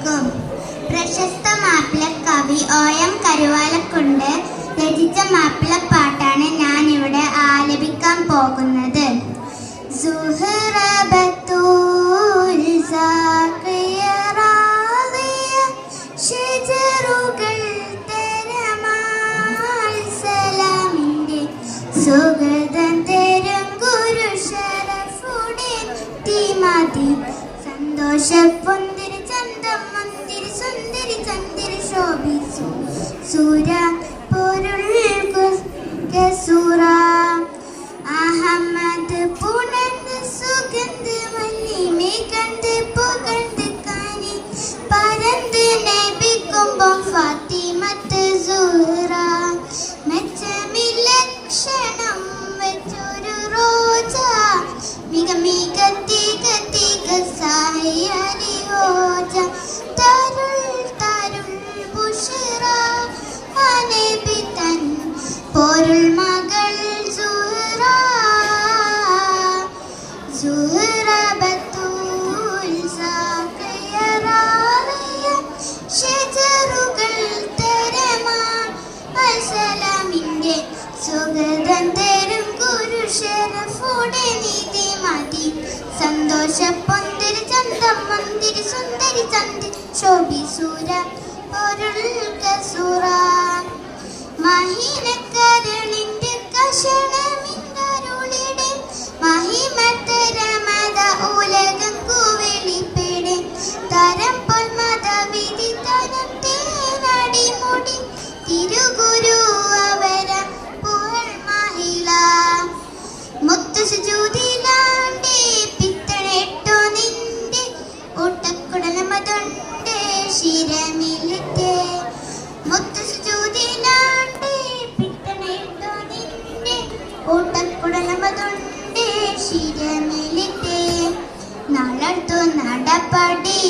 കേൾക്കും. പ്രശസ്ത മാപ്പിളക്കവി OM കരുവാലക്കുണ്ട് രചിച്ച മാപ്പിളപ്പാട്ടാണ് ഞാൻ ഇവിടെ ആലപിക്കാൻ പോകുന്നത്. സുഗതം തരും ഗുരു ശരഫുടീൻ തിമതി സന്തോഷപ്പൊന്തിരി ചന്തം മന്ദിരി സുന്ദരി ചന്ദിരി ശോഭിച്ചു സൂര പൊരുൾ കസൂറ അഹമ്മദ് പുണർന്ന് സുഗന്ധ മല്ലിമേ കണ്ട് പുകഴ്ന്ന് കാനി പരന്ത് നബിക്കുമ്പം ഫാത്തിമത്ത് സുഹറ മെച്ചമില്ലക്ഷണം വെച്ചൊരു റോജ മിക മിക തിക തിക സായരി ഓജ തരുൾ തരുൾ ബുഷറ നബി തൻ പൊരുൾ മകൾ സുഹറ സുഹറ ബത്തൂൽ സാഖയറായ ഷജറുകൾ തരമാൻ അൽസലാമിന്റെ സുഗതം തരും ഗുരു ശരഫുടെ നീതി മതി സന്തോഷപ്പൊന്തിരി ചന്തം മന്ദിരി സുന്ദരി ചന്ദി ശോഭിസൂര പൊരുൾ കസൂറ മഹിനക്കരളിന്റെ കഷണമിന്നരുളിടെ മഹിമത്തരമത ഉലകക്കു വെളിപ്പെടെ തരം പൊന്മത വിധി തരം തേനടിമുടി തിരുഗുരു അവര പുഹൾ മഹിള മുത്തു സുജൂദിലാണ്ടേ പിത്തണെട്ടോ നിന്റെ ഊട്ടക്കുടലമതുണ്ടേ ശിരമിലിട്ടേ മുത്തു സുജൂദിലാണ്ടേ പിത്തണെട്ടോ നിന്റെ ഊട്ടക്കുടലമതുണ്ടേ ശിരമിലിട്ടേ നടത്തു നടപടി